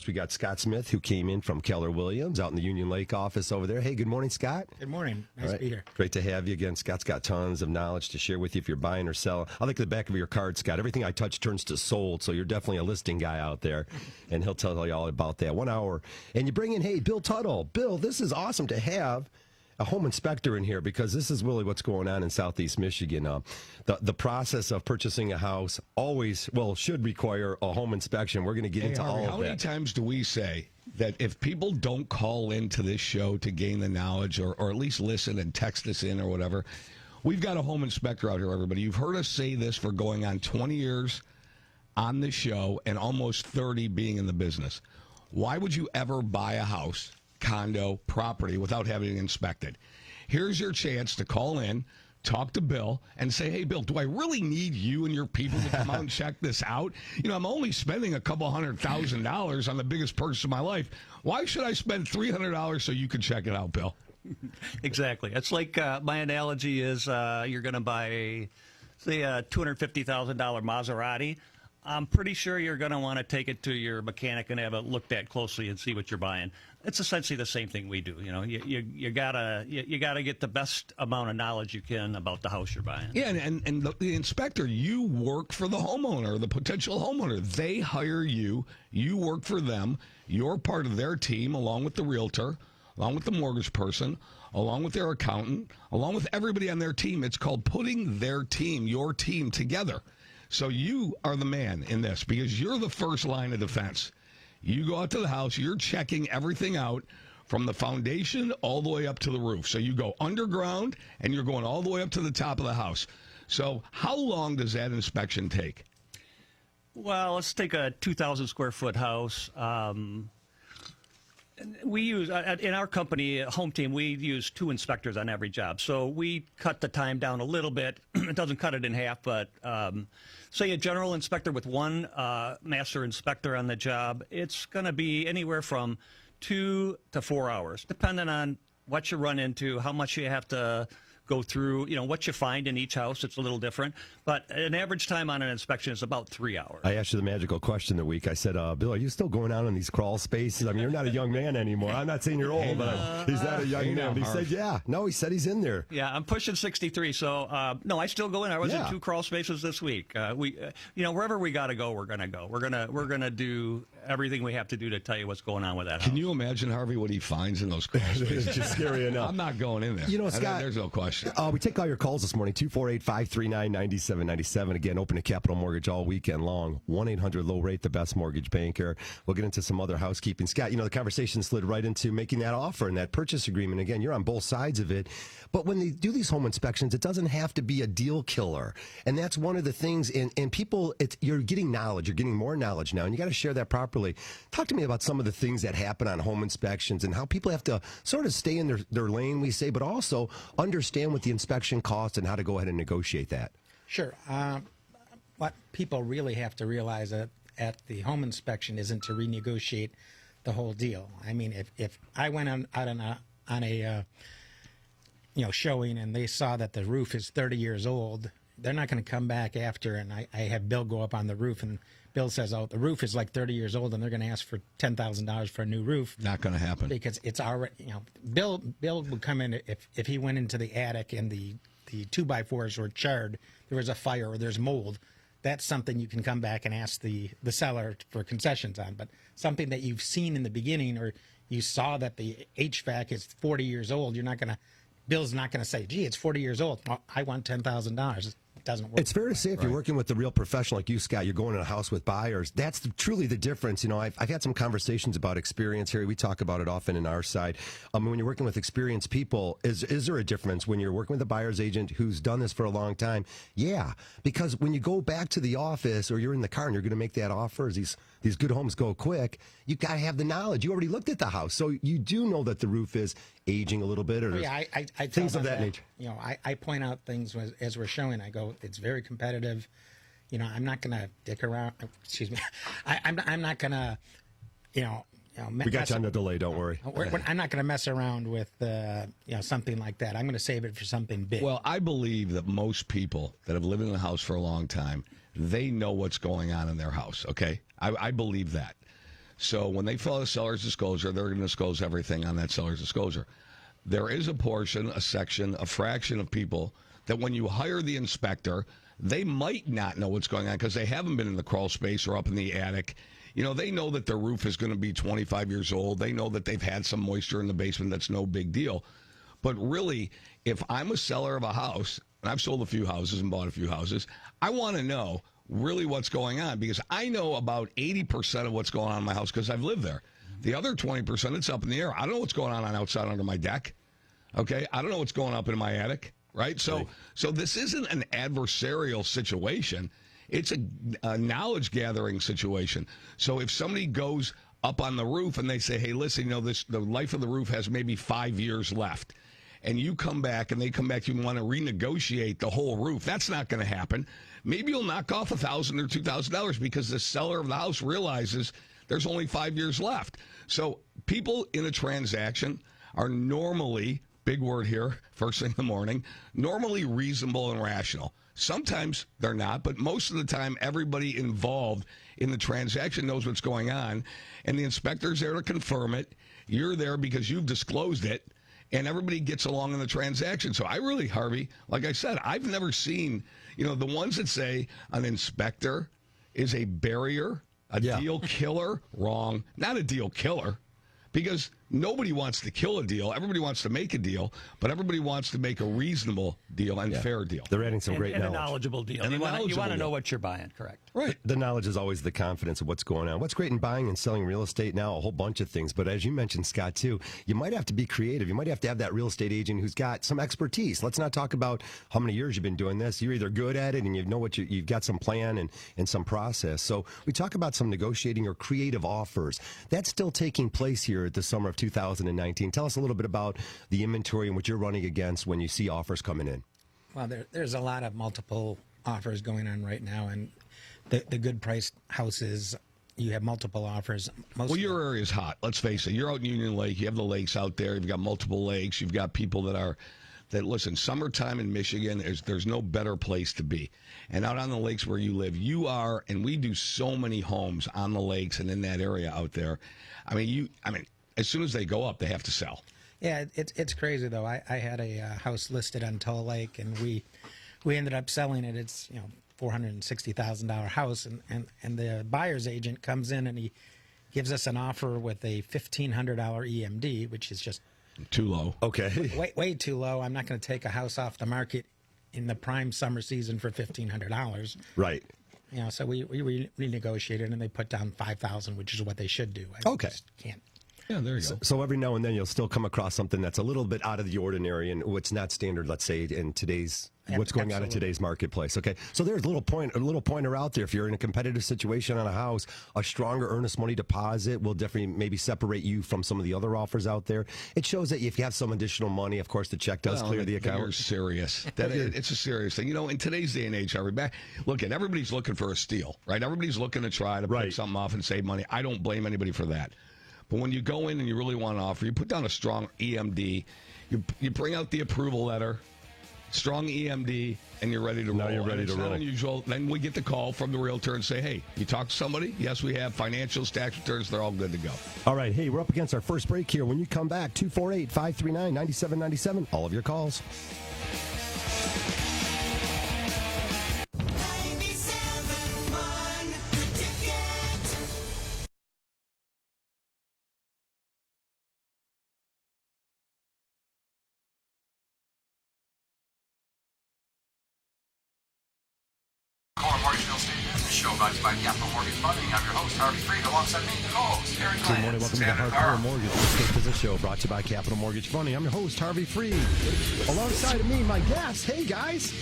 We got Scott Smith, who came in from Keller Williams out in the Union Lake office over there. Hey, good morning, Scott. Good morning. Nice to be here. Great to have you again. Scott's got tons of knowledge to share with you if you're buying or selling. I like the back of your card, Scott. Everything I touch turns to sold, so you're definitely a listing guy out there, and he'll tell you all about that. 1 hour. And you bring in, hey, Bill Tuttle. Bill, this is awesome to have a home inspector in here because this is really what's going on in Southeast Michigan. The process of purchasing a house should require a home inspection. We're going to get into all of that. How many times do we say that if people don't call into this show to gain the knowledge or at least listen and text us in or whatever, we've got a home inspector out here, everybody. You've heard us say this for going on 20 years on this show and almost 30 being in the business. Why would you ever buy a house, condo, property without having it inspected? Here's your chance to call in, talk to Bill, and say, hey, Bill, do I really need you and your people to come out and check this out? You know, I'm only spending a couple $100,000 on the biggest purchase of my life. Why should I spend $300 so you can check it out, Bill? Exactly. It's like my analogy is you're going to buy, say, a $250,000 Maserati. I'm pretty sure you're going to want to take it to your mechanic and have it looked at closely and see what you're buying. It's essentially the same thing we do. You know, you gotta get the best amount of knowledge you can about the house you're buying. Yeah, and the inspector, you work for the homeowner, the potential homeowner. They hire you. You work for them. You're part of their team, along with the realtor, along with the mortgage person, along with their accountant, along with everybody on their team. It's called putting their team, your team, together. So you are the man in this because you're the first line of defense. You go out to the house, you're checking everything out from the foundation all the way up to the roof. So you go underground and you're going all the way up to the top of the house. So how long does that inspection take? Well, let's take a 2,000 square foot house. We use, in our company, Home Team, we use 2 inspectors on every job. So we cut the time down a little bit. It doesn't cut it in half, but say a general inspector with 1 master inspector on the job, it's going to be anywhere from 2 to 4 hours, depending on what you run into, how much you have to go through, you know, what you find in each house. It's a little different. But an average time on an inspection is about 3 hours. I asked you the magical question of the week. I said, Bill, are you still going out on these crawl spaces? I mean, you're not a young man anymore. I'm not saying you're old, but he's not a young man. He said, yeah. No, he said he's in there. Yeah, I'm pushing 63. So, no, I still go in. I was in 2 crawl spaces this week. Wherever we got to go, we're going to go. We're going to do everything we have to do to tell you what's going on with that house. Can you imagine, Harvey, what he finds in those crawl spaces? It's just scary enough. I'm not going in there. You know, Scott, there's no question. We take all your calls this morning, 248-539-9797. Again, open to Capital Mortgage all weekend long. 1-800-LOW-RATE, the best mortgage banker. We'll get into some other housekeeping. Scott, you know, the conversation slid right into making that offer and that purchase agreement. Again, you're on both sides of it. But when they do these home inspections, it doesn't have to be a deal killer. And that's one of the things. And people, you're getting knowledge. You're getting more knowledge now, and you got to share that properly. Talk to me about some of the things that happen on home inspections and how people have to sort of stay in their lane, we say, but also understand what the inspection costs and how to go ahead and negotiate that. Sure. What people really have to realize at the home inspection isn't to renegotiate the whole deal. I mean, if I went out on a showing and they saw that the roof is 30 years old, they're not going to come back after and I have Bill go up on the roof and Bill says, oh, the roof is like 30 years old and they're going to ask for $10,000 for a new roof. Not going to happen. Because it's already, Bill would come in if he went into the attic and the 2x4s were charred, there was a fire or there's mold. That's something you can come back and ask the seller for concessions on. But something that you've seen in the beginning or you saw that the HVAC is 40 years old, Bill's not going to say, gee, it's 40 years old. Well, I want $10,000. It doesn't work. It's fair to say if you're working with a real professional like you, Scott, you're going in a house with buyers. That's truly the difference. You know, I've had some conversations about experience here. We talk about it often in our side. When you're working with experienced people, is there a difference when you're working with a buyer's agent who's done this for a long time? Yeah, because when you go back to the office or you're in the car and you're going to make that offer, as these good homes go quick, you got to have the knowledge. You already looked at the house, so you do know that the roof is aging a little bit or I things of that nature. You know, I point out things as we're showing. I go, it's very competitive. You know, I'm not going to dick around. Excuse me. I'm not going to, we got you on the delay. Don't worry. I'm not going to mess around with, something like that. I'm going to save it for something big. Well, I believe that most people that have lived in a house for a long time, they know what's going on in their house. Okay, I believe that. So when they fill out a seller's disclosure, they're going to disclose everything on that seller's disclosure. There is a portion, a section, a fraction of people that when you hire the inspector, they might not know what's going on because they haven't been in the crawl space or up in the attic. You know, they know that their roof is going to be 25 years old. They know that they've had some moisture in the basement. That's no big deal. But really, if I'm a seller of a house, and I've sold a few houses and bought a few houses, I want to know really what's going on because I know about 80% of what's going on in my house because I've lived there. The other 20%, it's up in the air. I don't know what's going on outside under my deck. Okay? I don't know what's going up in my attic, right? So this isn't an adversarial situation. It's a knowledge gathering situation. So if somebody goes up on the roof and they say, hey, listen, you know, the life of the roof has maybe 5 years left, and you come back and they come back to you and want to renegotiate the whole roof, that's not going to happen. Maybe you'll knock off $1,000 or $2,000 because the seller of the house realizes there's only 5 years left. So people in a transaction are normally, big word here, first thing in the morning, normally reasonable and rational. Sometimes they're not, but most of the time, everybody involved in the transaction knows what's going on, and the inspector's there to confirm it. You're there because you've disclosed it, and everybody gets along in the transaction. So I really, Harvey, like I said, I've never seen, you know, the ones that say an inspector is a barrier, a deal killer, wrong. Not a deal killer, because nobody wants to kill a deal. Everybody wants to make a deal, but everybody wants to make a reasonable deal and fair deal. They're adding some great and knowledge. a knowledgeable deal. And You a want to knowledgeable know deal. what you're buying, correct? Right. The knowledge is always the confidence of what's going on. What's great in buying and selling real estate now, a whole bunch of things. But as you mentioned, Scott, too, you might have to be creative. You might have to have that real estate agent who's got some expertise. Let's not talk about how many years you've been doing this. You're either good at it and you know what you've got some plan and some process. So we talk about some negotiating or creative offers. That's still taking place here at the summer of 2019. Tell us a little bit about the inventory and what you're running against when you see offers coming in. Well, there's a lot of multiple offers going on right now, and the good priced houses, you have multiple offers. Well, your area is hot. Let's face it. You're out in Union Lake. You have the lakes out there. You've got multiple lakes. You've got people that listen, summertime in Michigan, there's no better place to be. And out on the lakes where you live, and we do so many homes on the lakes and in that area out there. I mean, as soon as they go up, they have to sell. Yeah, it's crazy though. I had a house listed on Tull Lake, and we ended up selling it. It's $460,000 house, and the buyer's agent comes in and he gives us an offer with a $1,500 EMD, which is just too low. Okay. way too low. I'm not going to take a house off the market in the prime summer season for $1,500. Right. You know, so we renegotiated, and they put down $5,000, which is what they should do. I just can't. Yeah, there you go. So every now and then you'll still come across something that's a little bit out of the ordinary and what's not standard, let's say, in today's what's going on in today's marketplace. Okay. So there's a little pointer out there. If you're in a competitive situation on a house, a stronger earnest money deposit will definitely maybe separate you from some of the other offers out there. It shows that if you have some additional money, of course the check does clear the account. You're serious. It's a serious thing. You know, in today's day and age, look, everybody's looking for a steal, right? Everybody's looking to try to pick something off and save money. I don't blame anybody for that. But when you go in and you really want to offer, you put down a strong EMD, you bring out the approval letter, strong EMD, and you're ready to roll. Now you're ready to roll. Not unusual. Then we get the call from the realtor and say, hey, you talked to somebody? Yes, we have. Financials, tax returns, they're all good to go. All right. Hey, we're up against our first break here. When you come back, 248-539-9797. All of your calls. Mortgage Real Estate Business Show brought to you by Capital Mortgage Funding. I'm your host, Harvey Freed, alongside me, the co-host, Harry Good morning. Welcome to the Hardcore Mortgage Real Estate Business Show brought to you by Capital Mortgage Funding. I'm your host, Harvey Freed. Alongside of me, my guest. Hey, guys.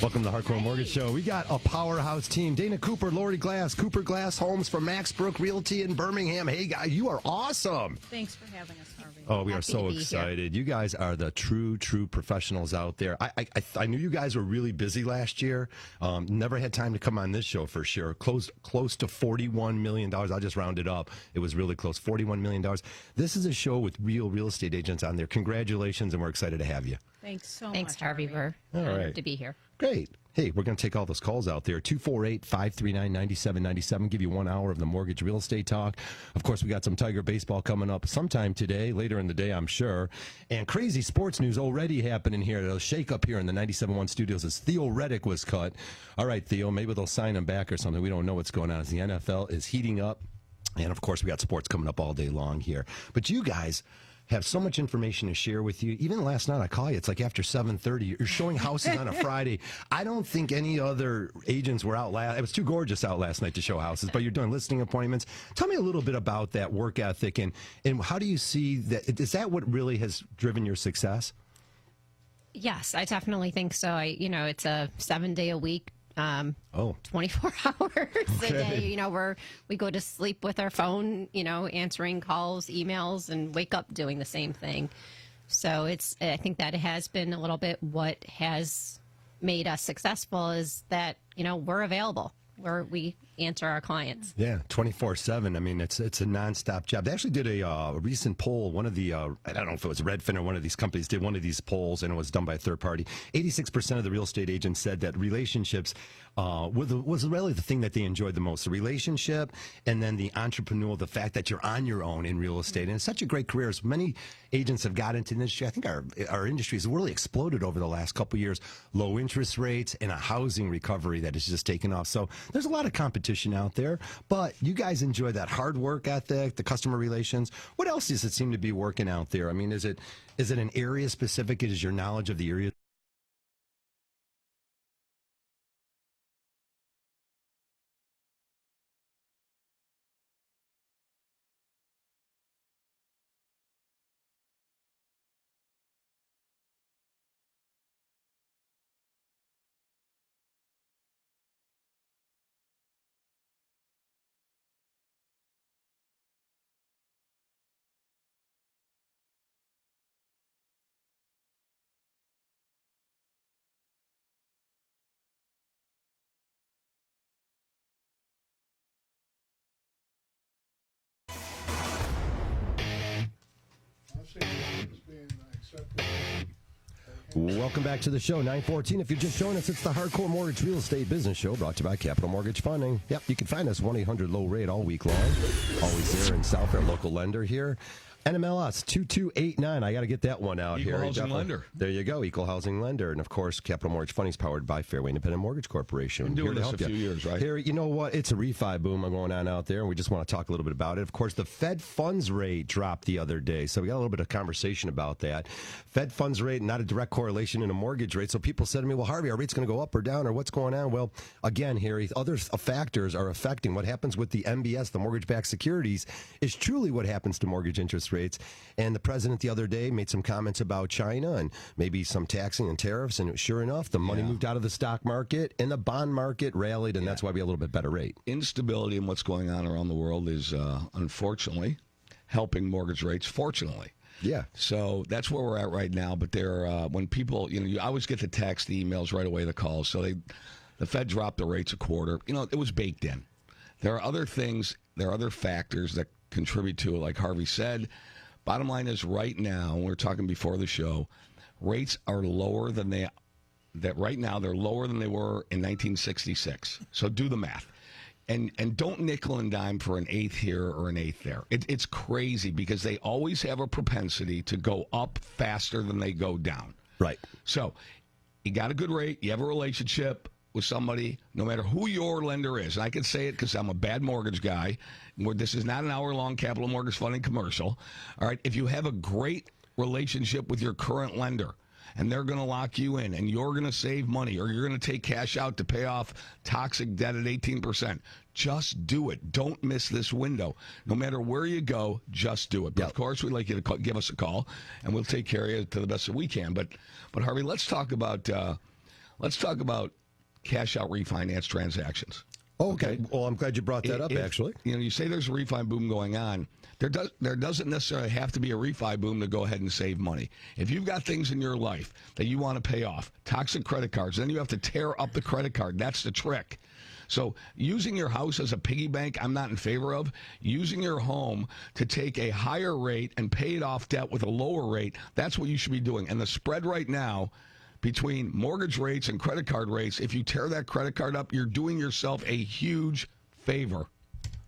Welcome to the Hardcore Mortgage Show. We got a powerhouse team. Dana Cooper, Lori Glass, Cooper Glass Homes from Max Brook Realty in Birmingham. Hey, guys, you are awesome. Thanks for having us, Harvey. Oh, we are Happy so to be excited. You guys are the true professionals out there. I knew you guys were really busy last year. Never had time to come on this show for sure. Close to $41 million. I'll just round it up. It was really close. $41 million. This is a show with real estate agents on there. Congratulations, and we're excited to have you. Thanks so Thanks, much, Harvey. We're All honored right. to be here. Great. Hey, we're going to take all those calls out there. 248-539-9797. Give you 1 hour of the mortgage real estate talk. Of course, we got some Tiger baseball coming up sometime today, later in the day, I'm sure. And crazy sports news already happening here. There's a shake-up here in the 97.1 studios as Theo Reddick was cut. All right, Theo, maybe they'll sign him back or something. We don't know what's going on as the NFL is heating up. And, of course, we got sports coming up all day long here. But you guys have so much information to share with you. Even last night, I call you. It's like after 7:30. You're showing houses on a Friday. I don't think any other agents were out last. It was too gorgeous out last night to show houses, but you're doing listing appointments. Tell me a little bit about that work ethic and how do you see that? Is that what really has driven your success? Yes, I definitely think so. It's a 7-day a week. 24 hours a day. We go to sleep with our phone, answering calls, emails, and wake up doing the same thing. So I think that has been a little bit what has made us successful is that, we're available. We answer our clients. Yeah, 24/7. I mean, it's a nonstop job. They actually did a recent poll. One of the, I don't know if it was Redfin or one of these companies did one of these polls, and it was done by a third party. 86% of the real estate agents said that relationships was really the thing that they enjoyed the most. The relationship and then the entrepreneurial, the fact that you're on your own in real estate. And it's such a great career. As many agents have got into the industry. I think our industry has really exploded over the last couple of years. Low interest rates and a housing recovery that has just taken off. So there's a lot of competition out there, but you guys enjoy that hard work ethic, the customer relations. What else does it seem to be working out there? I mean, is it an area specific? Is your knowledge of the area? Welcome back to the show, 9:14. If you're just joining us, it's the Hardcore Mortgage Real Estate Business Show brought to you by Capital Mortgage Funding. Yep, you can find us 1-800-LOW-RATE all week long. Always there in South, our local lender here. NMLS 2289. I got to get that one out Equal here. housing lender. There you go, Equal Housing Lender. And, of course, Capital Mortgage Funding is powered by Fairway Independent Mortgage Corporation. Been doing Here to this help a few you. years, right? Here, you know what? It's a refi boom going on out there, and we just want to talk a little bit about it. Of course, the Fed funds rate dropped the other day, so we got a little bit of conversation about that. Fed funds rate, not a direct correlation in a mortgage rate. So people said to me, well, Harvey, our rate's going to go up or down, or what's going on? Well, again, Harry, other factors are affecting what happens with the MBS, the mortgage-backed securities, is truly what happens to mortgage interest rates. And the president the other day made some comments about China and maybe some taxing and tariffs, and sure enough, the money moved out of the stock market and the bond market rallied, and that's why we have a little bit better rate. Instability in what's going on around the world is unfortunately helping mortgage rates, fortunately. Yeah. So that's where we're at right now. But when people, you always get the text, the emails right away, the calls. So the Fed dropped the rates a quarter. It was baked in. There are other things, there are other factors that contribute to it, like Harvey said. Bottom line is right now, we were talking before the show, rates are lower than right now they're lower than they were in 1966. So do the math. And don't nickel and dime for an eighth here or an eighth there. It's crazy because they always have a propensity to go up faster than they go down. Right. So you got a good rate, you have a relationship with somebody, no matter who your lender is. And I can say it because I'm a bad mortgage guy. This is not an hour-long Capital Mortgage Funding commercial. All right, if you have a great relationship with your current lender, and they're going to lock you in, and you're going to save money, or you're going to take cash out to pay off toxic debt at 18%, just do it. Don't miss this window. No matter where you go, just do it. But of course, we'd like you to give us a call, and we'll take care of you to the best that we can. But Harvey, let's talk about cash out refinance transactions. Okay. Well, I'm glad you brought that up, actually. You say there's a refi boom going on. There doesn't necessarily have to be a refi boom to go ahead and save money. If you've got things in your life that you want to pay off, toxic credit cards, then you have to tear up the credit card. That's the trick. So using your house as a piggy bank, I'm not in favor of. Using your home to take a higher rate and pay it off debt with a lower rate, that's what you should be doing. And the spread right now between mortgage rates and credit card rates. If you tear that credit card up, you're doing yourself a huge favor.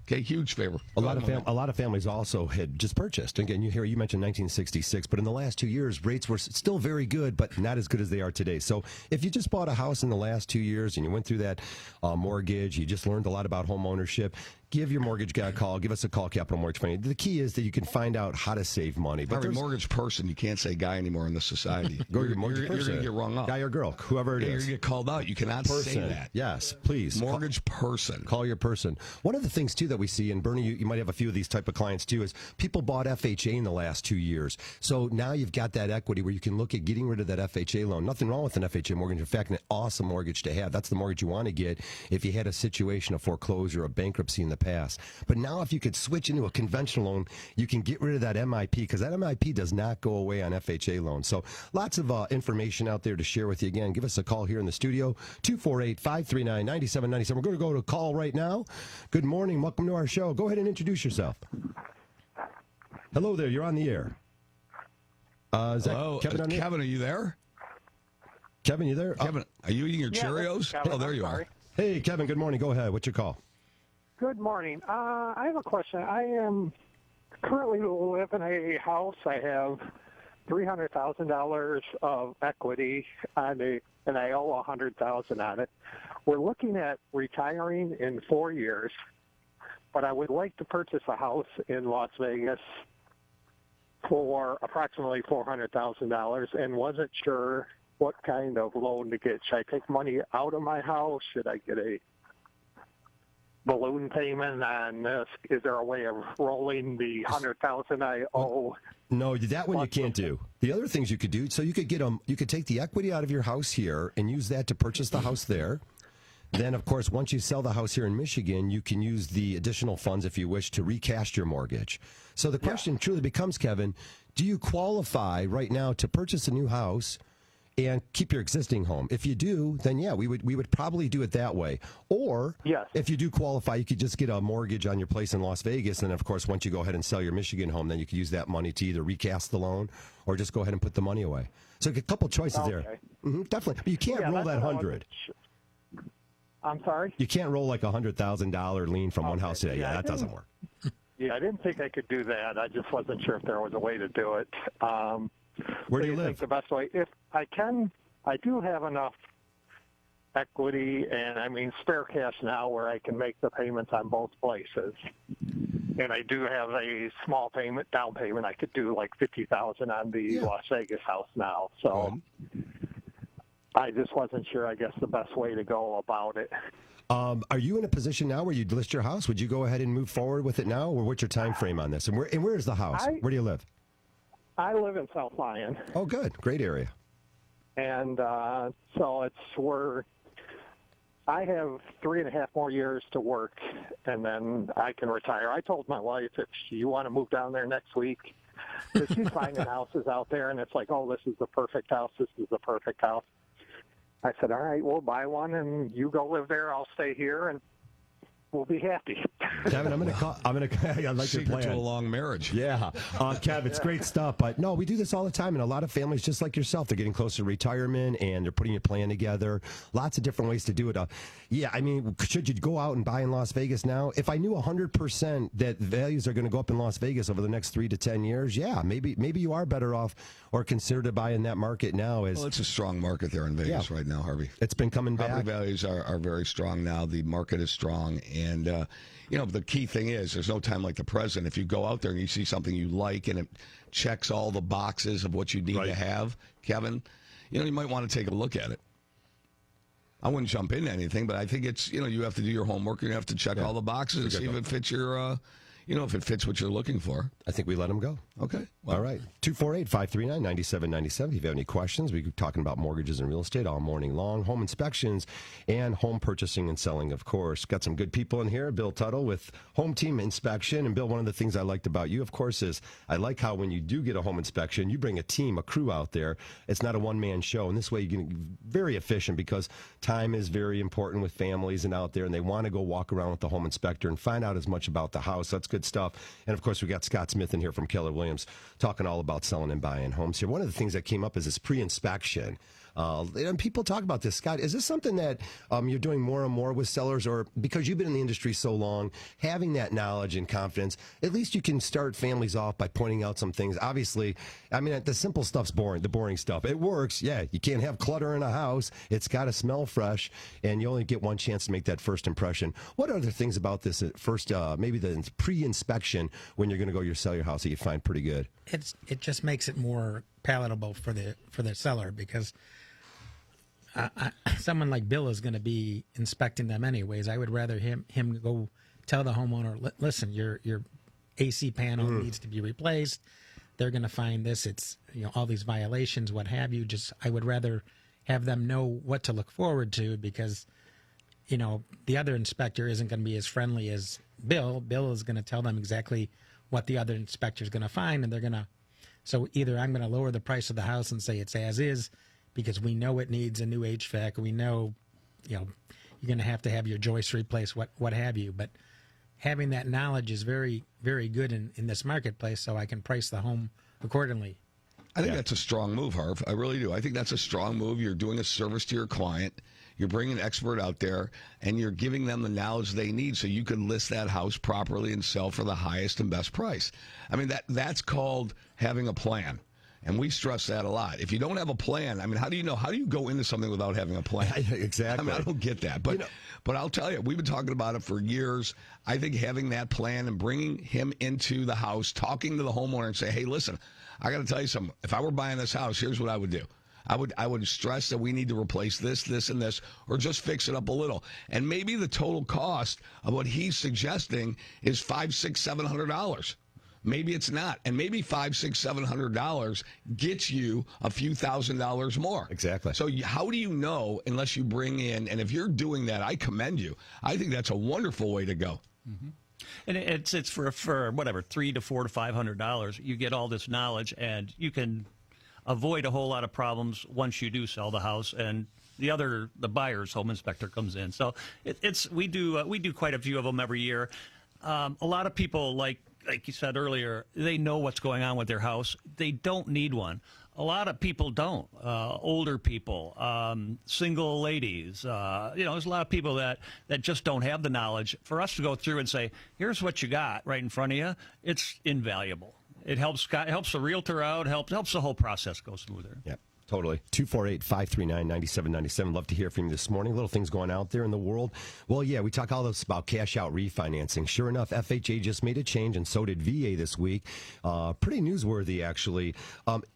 Okay, huge favor. A lot of families also had just purchased. Again, you mentioned 1966, but in the last 2 years, rates were still very good, but not as good as they are today. So if you just bought a house in the last 2 years and you went through that mortgage, you just learned a lot about home ownership, give your mortgage guy a call. Give us a call, Capital Mortgage Finance. The key is that you can find out how to save money. But mortgage person, you can't say guy anymore in this society. Go your mortgage person. You're going to get rung up. Guy or girl, whoever it is. You're going to get called out. You cannot say that. Yes, please. Mortgage person. Call your person. One of the things, too, that we see, and Bernie, you might have a few of these type of clients, too, is people bought FHA in the last 2 years. So now you've got that equity where you can look at getting rid of that FHA loan. Nothing wrong with an FHA mortgage. In fact, an awesome mortgage to have. That's the mortgage you want to get if you had a situation of foreclosure or bankruptcy in the past. But now if you could switch into a conventional loan, you can get rid of that MIP, because that MIP does not go away on FHA loans. So lots of information out there to share with you. Again, give us a call here in the studio, 248-539-9797. We're going to go to a call right now. Good morning. Welcome to our show. Go ahead and introduce yourself. Hello there. You're on the air. Is that Hello, Kevin on the air? Kevin, are you there? Kevin, you there? Kevin, are you eating your Cheerios? Kevin. Oh, there I'm you sorry. are. Hey, Kevin, good morning. Go ahead. What's your call? Good morning. I have a question. I am currently live in a house. I have $300,000 of equity on it, and I owe $100,000 on it. We're looking at retiring in 4 years, but I would like to purchase a house in Las Vegas for approximately $400,000, and wasn't sure what kind of loan to get. Should I take money out of my house? Should I get a balloon payment on this? Is there a way of rolling the $100,000 I owe? No, that one you can't do. The other things you could do, so you could you could take the equity out of your house here and use that to purchase the house there. Then, of course, once you sell the house here in Michigan, you can use the additional funds, if you wish, to recast your mortgage. So the question truly becomes, Kevin, do you qualify right now to purchase a new house and keep your existing home? If you do, then yeah, we would probably do it that way. Or Yes. if you do qualify, you could just get a mortgage on your place in Las Vegas, and of course, once you go ahead and sell your Michigan home, then you could use that money to either recast the loan or just go ahead and put the money away. So a couple choices there. Definitely, but you can't roll that 100. I'm sorry? You can't roll like $100,000 lien from one house to the other. Yeah, that doesn't work. Yeah, I didn't think I could do that. I just wasn't sure if there was a way to do it. Where do you think live? the best way? If I can, I do have enough equity and, spare cash now where I can make the payments on both places. And I do have a small down payment. I could do like $50,000 on the Las Vegas house now. So I just wasn't sure, I guess, the best way to go about it. Are you in a position now where you'd list your house? Would you go ahead and move forward with it now, or what's your time frame on this? And where is the house? Where do you live? I live in South Lyon. Oh, good. Great area. And so I have 3.5 more years to work, and then I can retire. I told my wife, if you want to move down there next week, because she's finding houses out there, and it's like, oh, this is the perfect house. This is the perfect house. I said, all right, we'll buy one, and you go live there. I'll stay here, and we'll be happy. Kevin, I like Secret your plan. to a long marriage. Yeah. Kev, it's great stuff. But no, we do this all the time. And a lot of families, just like yourself, they're getting close to retirement and they're putting a plan together. Lots of different ways to do it. Should you go out and buy in Las Vegas now? If I knew 100% that values are going to go up in Las Vegas over the next 3 to 10 years, maybe you are better off or consider to buy in that market now. Well, it's a strong market there in Vegas right now, Harvey. It's been coming back. Property values are very strong now. The market is strong. And, the key thing is there's no time like the present. If you go out there and you see something you like and it checks all the boxes of what you need to have, Kevin, you might want to take a look at it. I wouldn't jump into anything, but I think it's, you have to do your homework and you have to check all the boxes and see if it fits your, if it fits what you're looking for. I think we let them go. Okay. All right. 248-539-9797. If you have any questions, we're talking about mortgages and real estate all morning long, home inspections and home purchasing and selling, of course. Got some good people in here. Bill Tuttle with Home Team Inspection. And Bill, one of the things I liked about you, of course, is I like how when you do get a home inspection, you bring a team, a crew out there. It's not a one-man show. And this way you can be very efficient because time is very important with families and out there, and they want to go walk around with the home inspector and find out as much about the house. That's good stuff. And, of course, we got Scott Smith in here from Keller Williams talking all about selling and buying homes here. One of the things that came up is this pre-inspection. And people talk about this. Scott, is this something that you're doing more and more with sellers, or because you've been in the industry so long, having that knowledge and confidence, at least you can start families off by pointing out some things? Obviously, I mean, the simple stuff's boring, the boring stuff. It works. Yeah, you can't have clutter in a house. It's got to smell fresh, and you only get one chance to make that first impression. What other things about this at first, maybe the pre-inspection when you're going to go sell your house that you find pretty good? It just makes it more palatable for the seller, because someone like Bill is going to be inspecting them anyways. I would rather him go tell the homeowner, listen, your AC panel needs to be replaced. They're going to find this. It's all these violations, what have you. I would rather have them know what to look forward to, because the other inspector isn't going to be as friendly as Bill. Bill is going to tell them exactly what the other inspector is going to find, and they're going to. So either I'm going to lower the price of the house and say it's as is, because we know it needs a new HVAC. We know, you're going to have your joists replaced, what have you. But having that knowledge is very, very good in this marketplace, so I can price the home accordingly. I think that's a strong move, Harv. I really do. I think that's a strong move. You're doing a service to your client. You're bringing an expert out there, and you're giving them the knowledge they need so you can list that house properly and sell for the highest and best price. I mean, that's called having a plan. And we stress that a lot. If you don't have a plan, I mean, how do you go into something without having a plan? Exactly. I mean, I don't get that. But but I'll tell you, we've been talking about it for years. I think having that plan and bringing him into the house, talking to the homeowner and say, hey, listen, I got to tell you something. If I were buying this house, here's what I would do. I would stress that we need to replace this, this, and this, or just fix it up a little. And maybe the total cost of what he's suggesting is $500, $600, $700. Maybe it's not, and maybe $500, $600, $700 gets you a few $1,000s more. Exactly. So how do you know unless you bring in? And if you're doing that, I commend you. I think that's a wonderful way to go. Mm-hmm. And it's for whatever $300 to $400 to $500. You get all this knowledge, and you can avoid a whole lot of problems once you do sell the house, and the buyer's home inspector comes in. So we do quite a few of them every year. A lot of people, like you said earlier, they know what's going on with their house. They don't need one. A lot of people don't. Older people, single ladies. There's a lot of people that just don't have the knowledge. For us to go through and say, here's what you got right in front of you, it's invaluable. It helps the realtor out, helps the whole process go smoother. Yep. Totally. 248-539-9797. Love to hear from you this morning. Little things going out there in the world. Well, yeah, we talk all this about cash out refinancing. Sure enough, FHA just made a change, and so did VA this week. Pretty newsworthy, actually.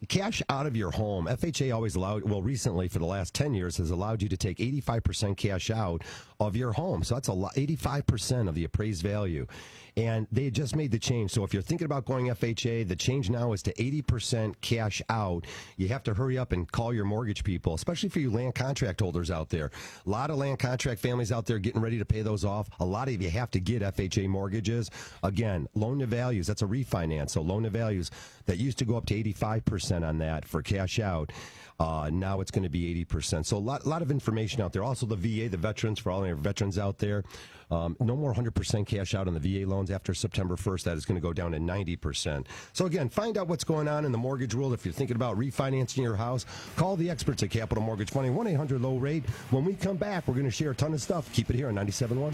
Cash out of your home. FHA always recently for the last 10 years has allowed you to take 85% cash out of your home. So that's 85% of the appraised value. And they just made the change. So if you're thinking about going FHA, the change now is to 80% cash out. You have to hurry up and call your mortgage people, especially for you land contract holders out there. A lot of land contract families out there getting ready to pay those off. A lot of you have to get FHA mortgages. Again, loan to values, that's a refinance. So loan to values that used to go up to 85% on that for cash out. Now it's going to be 80%. So a lot of information out there. Also the VA, the veterans, for all our veterans out there. No more 100% cash out on the VA loans after September 1st. That is going to go down to 90%. So again, find out what's going on in the mortgage world. If you're thinking about refinancing your house, call the experts at Capital Mortgage Funding, 1-800-LOW-RATE. When we come back, we're going to share a ton of stuff. Keep it here on 97.1.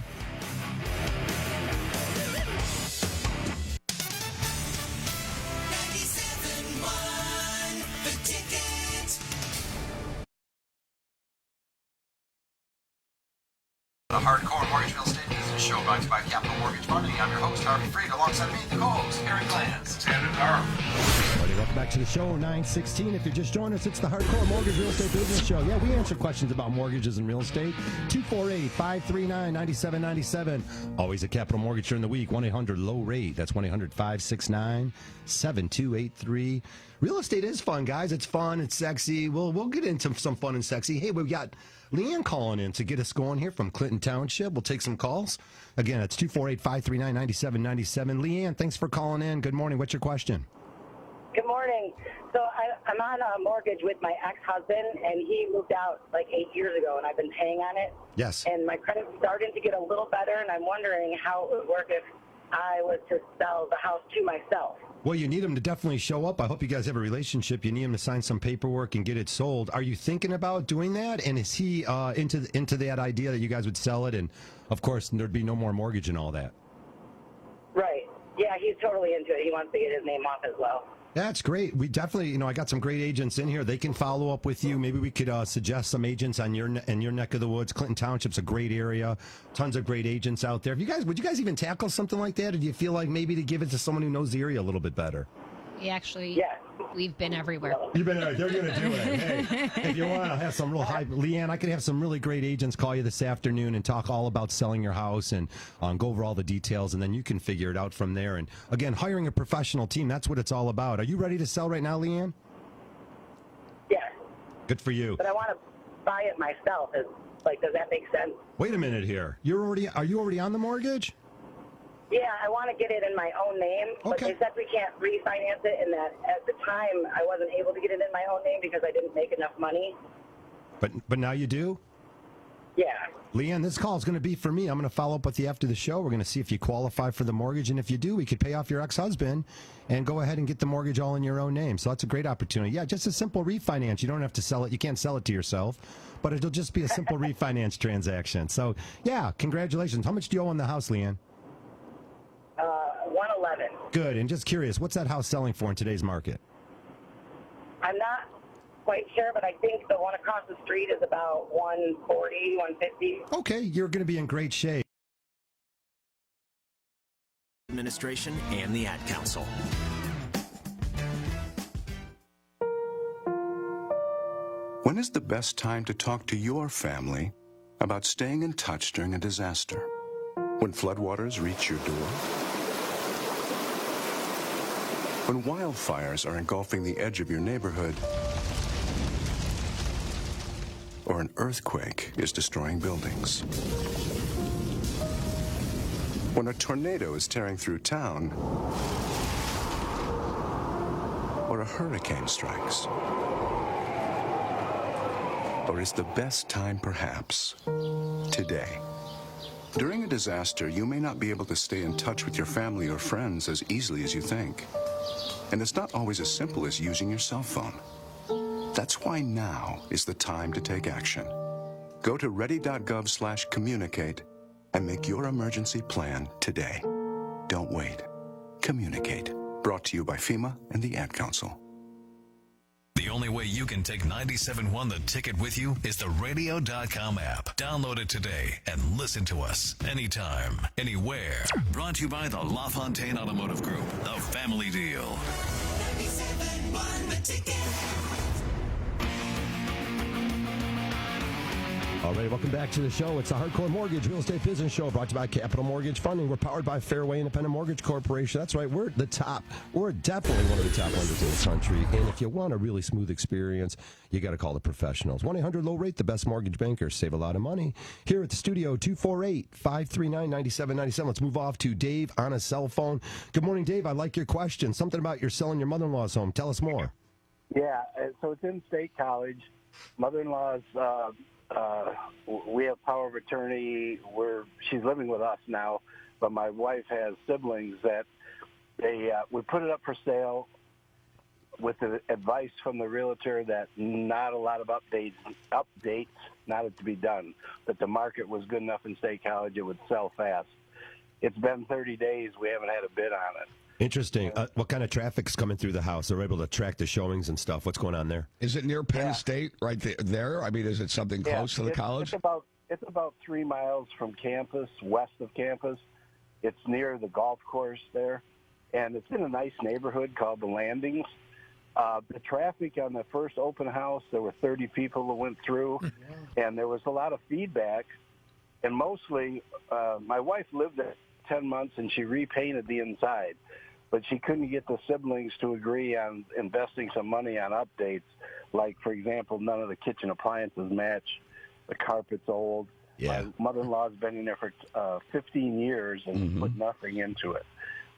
The Hardcore Mortgage Real Estate Business Show brought to you by Capital Mortgage Funding. I'm your host, Harvey Freed, alongside me, the co-host, Eric Lance. Standard Harv. Welcome back to the show, 9:16. If you're just joining us, it's the Hardcore Mortgage Real Estate Business Show. Yeah, we answer questions about mortgages and real estate. 248-539-9797. Always at Capital Mortgage during the week. 1-800-LOW-RATE. That's 1-800-569-7283. Real estate is fun, guys. It's fun. It's sexy. We'll get into some fun and sexy. Hey, we've got Leanne calling in to get us going here from Clinton Township. We'll take some calls. Again, it's 248-539-9797. Leanne, thanks for calling in. Good morning. What's your question? Good morning. So I'm on a mortgage with my ex-husband, and he moved out like 8 years ago, and I've been paying on it. Yes. And my credit's starting to get a little better, and I'm wondering how it would work if I was to sell the house to myself. Well, you need him to definitely show up. I hope you guys have a relationship. You need him to sign some paperwork and get it sold. Are you thinking about doing that? And is he into that idea that you guys would sell it? And, of course, there'd be no more mortgage and all that. Right. Yeah, he's totally into it. He wants to get his name off as well. That's great. We definitely, I got some great agents in here. They can follow up with you. Maybe we could suggest some agents in your neck of the woods. Clinton Township's a great area. Tons of great agents out there. Would you guys even tackle something like that? Or do you feel like maybe to give it to someone who knows the area a little bit better? We actually, Yeah. we've been everywhere. You've been there. They're going to do it. Hey, if you want to have some real high, Leanne, I could have some really great agents call you this afternoon and talk all about selling your house and go over all the details, and then you can figure it out from there. And again, hiring a professional team, that's what it's all about. Are you ready to sell right now, Leanne? Yeah. Good for you. But I want to buy it myself. Does that make sense? Wait a minute here. Are you already on the mortgage? Yeah, I want to get it in my own name, but Okay. they said we can't refinance it, and that at the time I wasn't able to get it in my own name because I didn't make enough money. But now you do? Yeah. Leanne, this call is going to be for me. I'm going to follow up with you after the show. We're going to see if you qualify for the mortgage, and if you do, we could pay off your ex-husband and go ahead and get the mortgage all in your own name. So that's a great opportunity. Yeah, just a simple refinance. You don't have to sell it. You can't sell it to yourself, but it'll just be a simple refinance transaction. So, yeah, congratulations. How much do you owe on the house, Leanne? 111. Good. And just curious, what's that house selling for in today's market? I'm not quite sure, but I think the one across the street is about 140, 150. Okay, you're going to be in great shape. Administration and the Ad Council. When is the best time to talk to your family about staying in touch during a disaster? When floodwaters reach your door? When wildfires are engulfing the edge of your neighborhood? Or an earthquake is destroying buildings? When a tornado is tearing through town? Or a hurricane strikes? Or is the best time perhaps today? During a disaster, you may not be able to stay in touch with your family or friends as easily as you think. And it's not always as simple as using your cell phone. That's why now is the time to take action. Go to ready.gov/communicate and make your emergency plan today. Don't wait. Communicate. Brought to you by FEMA and the Ad Council. The only way you can take 97.1 The Ticket with you is the radio.com app. Download it today and listen to us anytime, anywhere. Brought to you by the LaFontaine Automotive Group, the family deal. 97.1 The Ticket. All right, welcome back to the show. It's the Hardcore Mortgage Real Estate Business Show brought to you by Capital Mortgage Funding. We're powered by Fairway Independent Mortgage Corporation. That's right, we're the top. We're definitely one of the top lenders in the country. And if you want a really smooth experience, you got to call the professionals. 1-800-LOW-RATE, the best mortgage bankers. Save a lot of money. Here at the studio, 248-539-9797. Let's move off to Dave on a cell phone. Good morning, Dave. I like your question. Something about you're selling your mother-in-law's home. Tell us more. Yeah, so it's in State College. Mother-in-law's... we have power of attorney. She's living with us now, but my wife has siblings that we put it up for sale with the advice from the realtor that not a lot of updates not to be done, that the market was good enough in State College, it would sell fast. It's been 30 days. We haven't had a bid on it. Interesting. What kind of traffic's coming through the house? They're able to track the showings and stuff. What's going on there? Is it near Penn State right there? I mean, is it something close to the college? It's about 3 miles from campus, west of campus. It's near the golf course there. And it's in a nice neighborhood called The Landings. The traffic on the first open house, there were 30 people that went through, and there was a lot of feedback. And mostly, my wife lived there 10 months, and she repainted the inside. But she couldn't get the siblings to agree on investing some money on updates. Like, for example, none of the kitchen appliances match. The carpet's old. Yeah. My mother-in-law's been in there for 15 years and put nothing into it.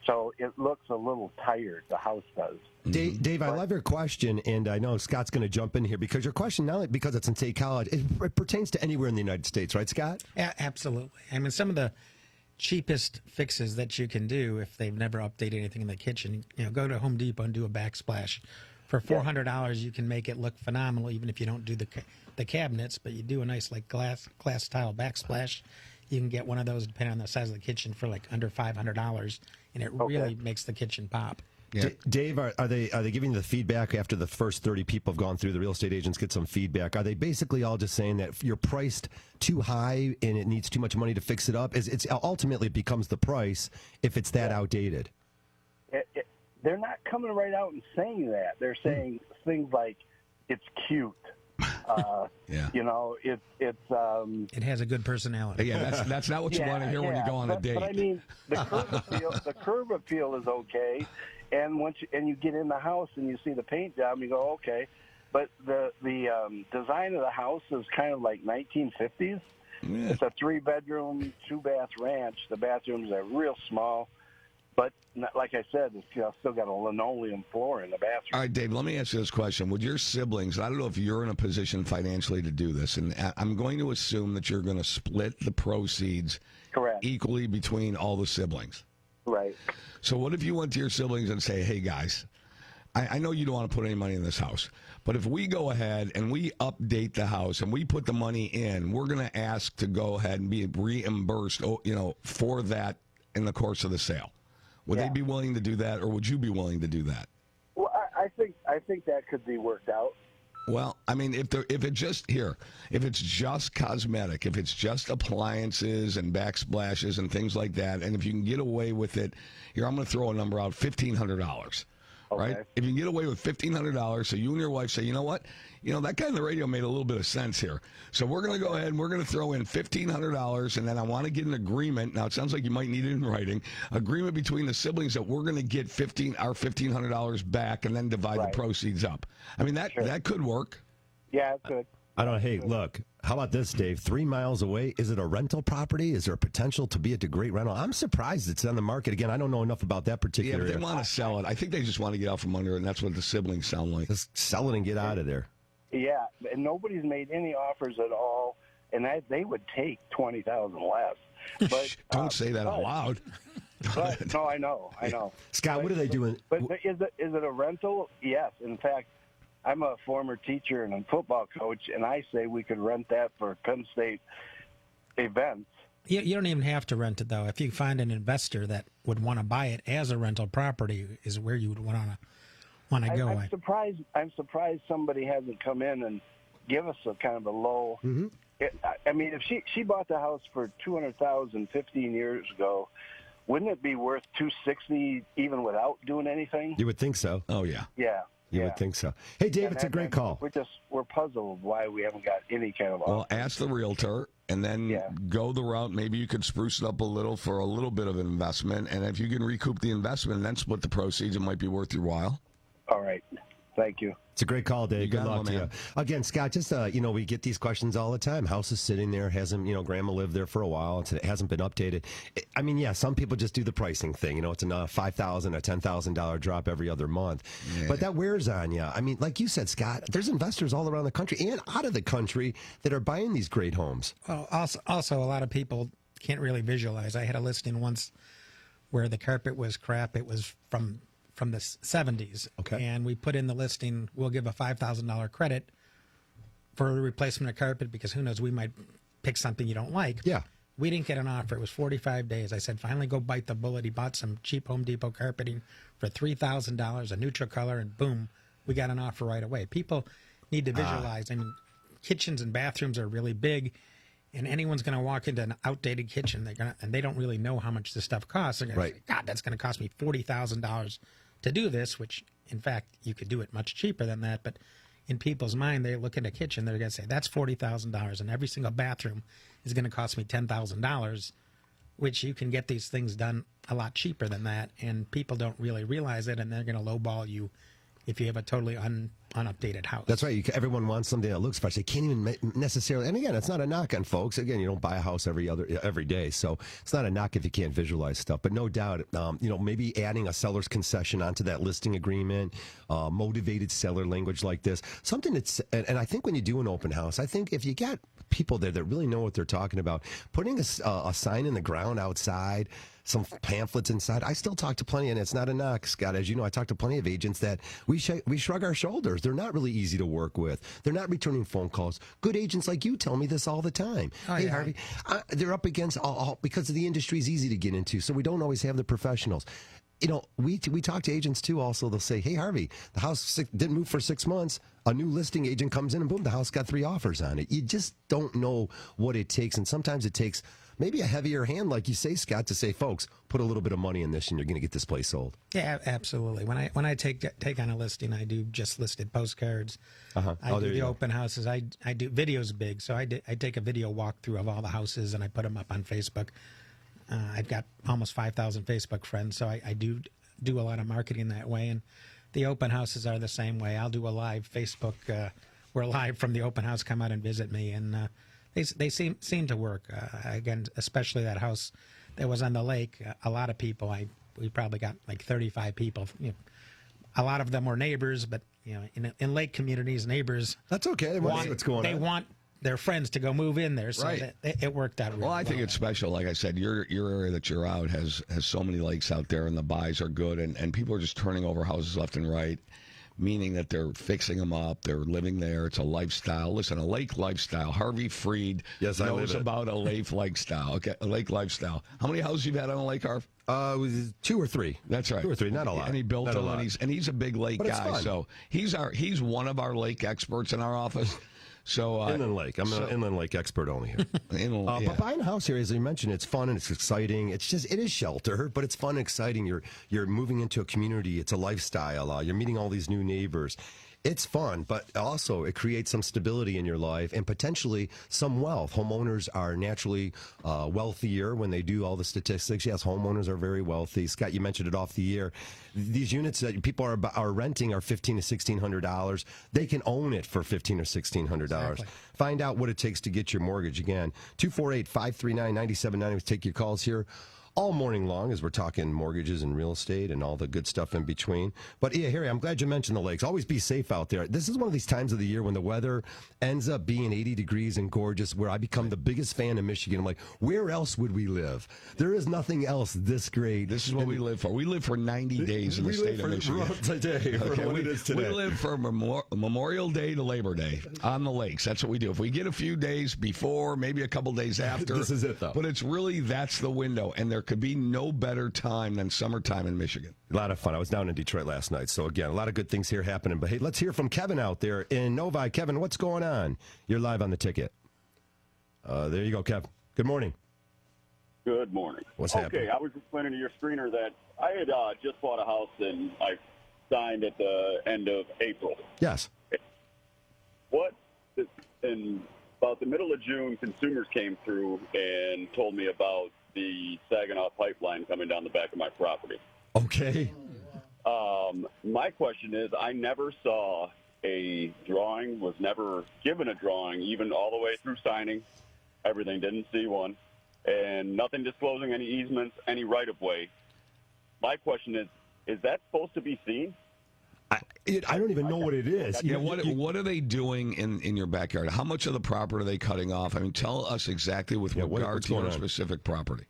So it looks a little tired, the house does. Dave, I love your question, and I know Scott's going to jump in here because your question, not only because it's in State College, it pertains to anywhere in the United States, right, Scott? Absolutely. I mean, some of the cheapest fixes that you can do if they've never updated anything in the kitchen. Go to Home Depot and do a backsplash. For $400, you can make it look phenomenal, even if you don't do the cabinets, but you do a nice like glass tile backsplash. You can get one of those, depending on the size of the kitchen, for like under $500, and it really makes the kitchen pop. Yeah. Dave, are they giving you the feedback after the first 30 people have gone through? The real estate agents get some feedback. Are they basically all just saying that you're priced too high and it needs too much money to fix it up? It's ultimately it becomes the price if it's that outdated. They're not coming right out and saying that. They're saying things like, "It's cute." It has a good personality. Yeah, that's not what you want to hear when you go on a date. But I mean, the curb appeal is okay, and once you get in the house and you see the paint job, you go okay. But the design of the house is kind of like 1950s. Yeah. It's a 3-bedroom, 2-bath ranch. The bathrooms are real small. But like I said, it's still got a linoleum floor in the bathroom. All right, Dave, let me ask you this question. Would your siblings, I don't know if you're in a position financially to do this, and I'm going to assume that you're going to split the proceeds equally between all the siblings. Right. So what if you went to your siblings and say, hey, guys, I know you don't want to put any money in this house, but if we go ahead and we update the house and we put the money in, we're going to ask to go ahead and be reimbursed, for that in the course of the sale. Would they be willing to do that, or would you be willing to do that? Well, I think that could be worked out. Well, I mean, if it's just cosmetic, if it's just appliances and backsplashes and things like that, and if you can get away with it, here I'm going to throw a number out, $1,500. Right? If you can get away with $1,500, so you and your wife say, you know what? That guy on the radio made a little bit of sense here. So we're going to go ahead and we're going to throw in $1,500, and then I want to get an agreement. Now, it sounds like you might need it in writing. Agreement between the siblings that we're going to get our $1,500 back and then divide the proceeds up. I mean, that could work. Yeah, it could. Hey, look, how about this, Dave? 3 miles away, is it a rental property? Is there a potential to be a great rental? I'm surprised it's on the market. Again, I don't know enough about that particular area. They want to sell it. I think they just want to get out from under it, and that's what the siblings sound like. Just sell it and get out of there. Yeah, and nobody's made any offers at all, and they would take $20,000 less. But don't say that out loud. But, no, I know. Scott, what are they doing? But is it a rental? Yes. In fact, I'm a former teacher and a football coach, and I say we could rent that for Penn State events. You don't even have to rent it, though. If you find an investor that would want to buy it as a rental property, is where you would want to go. I'm surprised somebody hasn't come in and give us a kind of a low. Mm-hmm. I mean, if she bought the house for $200,000 15 years ago, wouldn't it be worth $260 even without doing anything? You would think so. Oh yeah. Yeah. You would think so. Hey, Dave, it's a great call. We're puzzled why we haven't got any kind of offer. Well, ask the realtor and then go the route. Maybe you could spruce it up a little for a little bit of investment. And if you can recoup the investment and then split the proceeds, it might be worth your while. All right. Thank you. It's a great call, Dave. Good luck to you. Again, Scott, just, we get these questions all the time. House is sitting there, hasn't, Grandma lived there for a while. It hasn't been updated. I mean, yeah, some people just do the pricing thing. It's a $5,000, a $10,000 drop every other month. Yeah. But that wears on you. I mean, like you said, Scott, there's investors all around the country and out of the country that are buying these great homes. Well, also a lot of people can't really visualize. I had a listing once where the carpet was crap. It was from the 70s. Okay. And we put in the listing, we'll give a $5,000 credit for the replacement of carpet because who knows, we might pick something you don't like. Yeah. We didn't get an offer. It was 45 days. I said, finally go bite the bullet. He bought some cheap Home Depot carpeting for $3,000, a neutral color, and boom, we got an offer right away. People need to visualize. I mean, kitchens and bathrooms are really big, and anyone's going to walk into an outdated kitchen, and they don't really know how much this stuff costs. They're going to say, God, that's going to cost me $40,000 to do this, which, in fact, you could do it much cheaper than that. But in people's mind, they look at a kitchen, they're going to say, that's $40,000, and every single bathroom is going to cost me $10,000, which you can get these things done a lot cheaper than that, and people don't really realize it, and they're going to lowball you if you have a totally unupdated house. That's right. Everyone wants something that looks fresh. They can't even necessarily. And again, it's not a knock on folks. Again, you don't buy a house every day, so it's not a knock if you can't visualize stuff. But no doubt, maybe adding a seller's concession onto that listing agreement, motivated seller language like this, something that's. And I think when you do an open house, I think if you got people there that really know what they're talking about, putting a sign in the ground outside, some pamphlets inside. I still talk to plenty, and it's not a knock, Scott. As you know, I talk to plenty of agents that we shrug our shoulders. They're not really easy to work with. They're not returning phone calls. Good agents like you tell me this all the time. Hey, Harvey, they're up against all because the industry is easy to get into, so we don't always have the professionals. We talk to agents too. Also, they'll say, "Hey, Harvey, the house didn't move for 6 months. A new listing agent comes in, and boom, the house got 3 offers on it." You just don't know what it takes, and sometimes it takes maybe a heavier hand, like you say, Scott, to say, "Folks, put a little bit of money in this, and you're going to get this place sold." Yeah, absolutely. When I take on a listing, I do just listed postcards. I do the open houses. I do videos big, so I take a video walkthrough of all the houses, and I put them up on Facebook. I've got almost 5,000 Facebook friends, so I do a lot of marketing that way. And the open houses are the same way. I'll do a live Facebook. We're live from the open house. Come out and visit me, and they seem to work. Again, especially that house that was on the lake. A lot of people. We probably got like 35 people. A lot of them were neighbors, but in lake communities, neighbors. That's okay. They want what's going on. They want their friends to go move in there, so it worked out really well. I think it's special. Like I said, your area that you're out has so many lakes out there, and the buys are good, and people are just turning over houses left and right, meaning that they're fixing them up, they're living there. It's a lifestyle. Listen, a lake lifestyle. Harvey Freed knows about a lake lifestyle. Okay, a lake lifestyle. How many houses you've had on a lake, Harv? It was 2 or 3. That's right. 2 or 3, not a lot. And he built them, and he's a big lake guy. So he's one of our lake experts in our office. So Inland Lake. I'm an Inland Lake expert only here. But buying a house here, as you mentioned, it's fun and it's exciting. It is shelter, but it's fun and exciting. You're moving into a community. It's a lifestyle. You're meeting all these new neighbors. It's fun, but also it creates some stability in your life and potentially some wealth. Homeowners are naturally wealthier when they do all the statistics. Yes, homeowners are very wealthy. Scott, you mentioned it off the air. These units that people are renting are $1,500 to $1,600. They can own it for $1,500 or $1,600. Exactly. Find out what it takes to get your mortgage. Again, 248-539-9790. We'll take your calls here all morning long as we're talking mortgages and real estate and all the good stuff in between. But yeah, Harry, I'm glad you mentioned the lakes. Always be safe out there. This is one of these times of the year when the weather ends up being 80 degrees and gorgeous, where I become the biggest fan of Michigan. I'm like, where else would we live? There is nothing else this great. This is what we live for. We live for 90 days in the state of Michigan. Today, okay, what it is today. We live from Memorial Day to Labor Day on the lakes. That's what we do. If we get a few days before, maybe a couple days after. This is it, though. But it's really, that's the window. And there could be no better time than summertime in Michigan. A lot of fun. I was down in Detroit last night. So, again, a lot of good things here happening. But, hey, let's hear from Kevin out there in Novi. Kevin, what's going on? You're live on the ticket. There you go, Kev. Good morning. Good morning. What's happening? Okay, I was explaining to your screener that I had just bought a house and I signed at the end of April. Yes. In about the middle of June, consumers came through and told me about the Saginaw pipeline coming down the back of my property. Okay. My question is, I never saw a drawing, was never given a drawing, even all the way through signing. Everything, didn't see one. And nothing disclosing any easements, any right-of-way. My question is that supposed to be seen? I don't even know what it is. Yeah, what are they doing in your backyard? How much of the property are they cutting off? I mean, tell us exactly with regard to your specific property.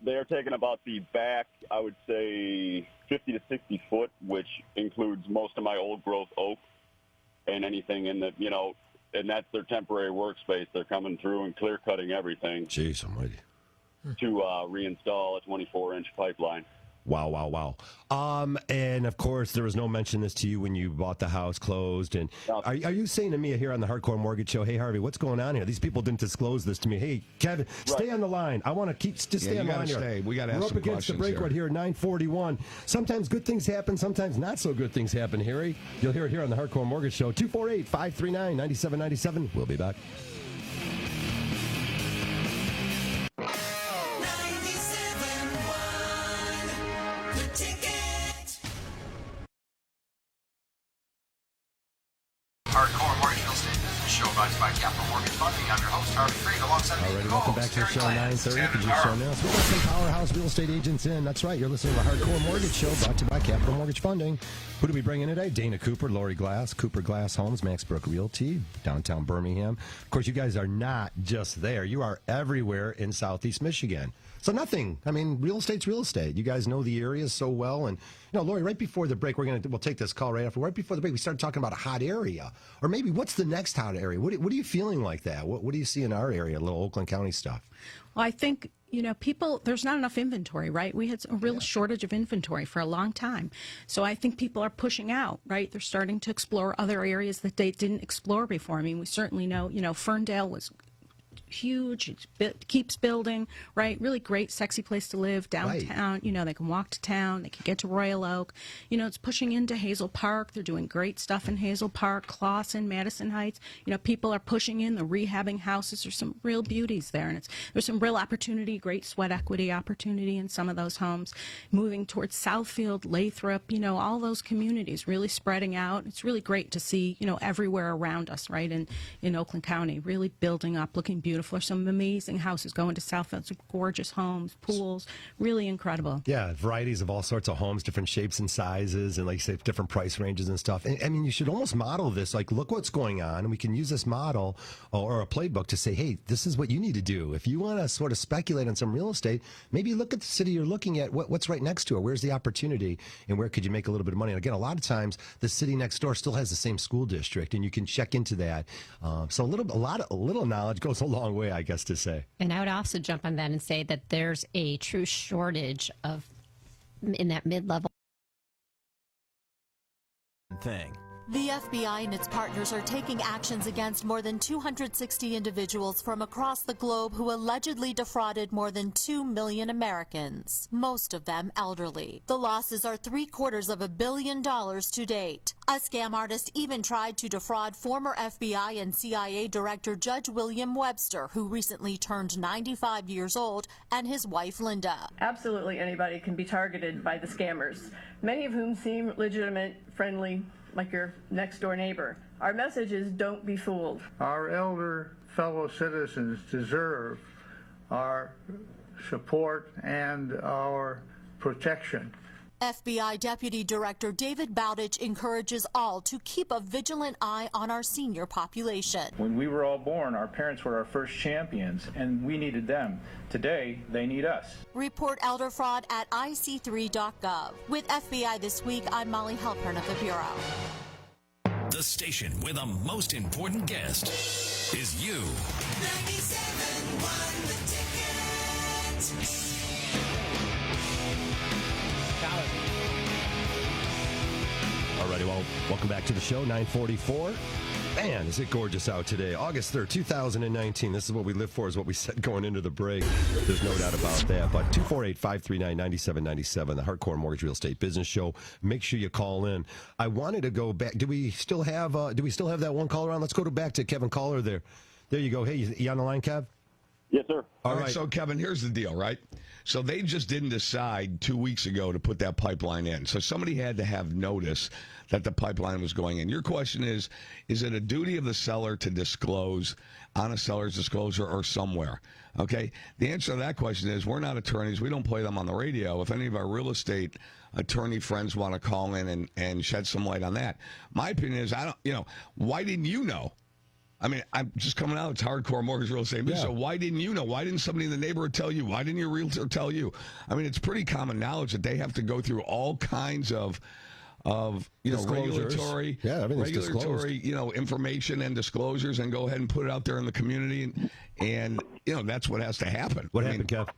They're taking about the back, I would say, 50 to 60 foot, which includes most of my old growth oak and anything in the, and that's their temporary workspace. They're coming through and clear cutting everything. Jeez almighty. To reinstall a 24-inch pipeline. Wow. And of course, there was no mention this to you when you bought the house closed. And are you saying to me here on the Hardcore Mortgage Show, hey, Harvey, what's going on here? These people didn't disclose this to me. Hey, Kevin, stay on the line. I want to stay on the line here. We got to ask We're up some against the questions break right here at 9:41. Sometimes good things happen. Sometimes not so good things happen, Harry. You'll hear it here on the Hardcore Mortgage Show. 248-539-9797. We'll be back. brought to you by Capital Mortgage Funding. I'm your host, Harvey Freed, alongside me. All right, welcome back to the show, 9:30. If you just joined us, we've got some powerhouse real estate agents in. That's right, you're listening to the Hardcore Mortgage Show, brought to you by Capital Mortgage Funding. Who do we bring in today? Dana Cooper, Lori Glass, Cooper Glass Homes, Maxbrook Realty, downtown Birmingham. Of course, you guys are not just there. You are everywhere in Southeast Michigan. So nothing. I mean, real estate's real estate. You guys know the area so well. And, you know, Lori, right before the break, we'll take this call right after. Right before the break, we started talking about a hot area. Or maybe what's the next hot area? What are you feeling like that? What do you see in our area, little Oakland County stuff? Well, I think, there's not enough inventory, right? We had a real shortage of inventory for a long time. So I think people are pushing out, right? They're starting to explore other areas that they didn't explore before. I mean, we certainly know, Ferndale was huge. It keeps building, right? Really great, sexy place to live downtown. Right. They can walk to town. They can get to Royal Oak. It's pushing into Hazel Park. They're doing great stuff in Hazel Park, Clawson, Madison Heights. People are pushing in. The rehabbing houses. There's some real beauties there, and there's some real opportunity, great sweat equity opportunity in some of those homes. Moving towards Southfield, Lathrop, all those communities really spreading out. It's really great to see, everywhere around us, right? In Oakland County, really building up, looking beautiful. Some amazing houses going to Southfield, some gorgeous homes, pools, really incredible. Yeah, varieties of all sorts of homes, different shapes and sizes, and like you say, different price ranges and stuff. And I mean, you should almost model this. Like, look what's going on, and we can use this model or a playbook to say, hey, this is what you need to do. If you want to sort of speculate on some real estate, maybe look at the city you're looking at. What's right next to it? Where's the opportunity, and where could you make a little bit of money? And again, a lot of times, the city next door still has the same school district, and you can check into that. So a little knowledge goes a long way, I guess, to say. And I would also jump on that and say that there's a true shortage in that mid-level thing. The FBI and its partners are taking actions against more than 260 individuals from across the globe who allegedly defrauded more than 2 million Americans, most of them elderly. The losses are $750 million to date. A scam artist even tried to defraud former FBI and CIA Director Judge William Webster, who recently turned 95 years old, and his wife Linda. Absolutely anybody can be targeted by the scammers, many of whom seem legitimate, friendly, like your next door neighbor. Our message is don't be fooled. Our elder fellow citizens deserve our support and our protection. FBI Deputy Director David Bowditch encourages all to keep a vigilant eye on our senior population. When we were all born, our parents were our first champions, and we needed them. Today, they need us. Report elder fraud at ic3.gov. With FBI This Week, I'm Molly Halpern of the Bureau. The station with the most important guest is you. 97.1 The Ticket. Alrighty, well, welcome back to the show, 9:44. Man, is it gorgeous out today. August 3rd, 2019. This is what we live for, is what we said going into the break. There's no doubt about that. But 248-539-9797, the Hardcore Mortgage Real Estate Business Show. Make sure you call in. I wanted to go back. Do we still have that one caller on? Let's go back to Kevin Caller there. There you go. Hey, you on the line, Kev? Yes, sir. All right. So, Kevin, here's the deal, right? So they just didn't decide 2 weeks ago to put that pipeline in. So somebody had to have notice that the pipeline was going in. Your question is it a duty of the seller to disclose on a seller's disclosure or somewhere? Okay? The answer to that question is we're not attorneys. We don't play them on the radio. If any of our real estate attorney friends want to call in and shed some light on that, my opinion is, why didn't you know? I mean, I'm just coming out. It's Hardcore Mortgage Real Estate. Yeah. So why didn't you know? Why didn't somebody in the neighborhood tell you? Why didn't your realtor tell you? I mean, it's pretty common knowledge that they have to go through all kinds of regulatory, information and disclosures, and go ahead and put it out there in the community, and that's what has to happen. What happened, Kev?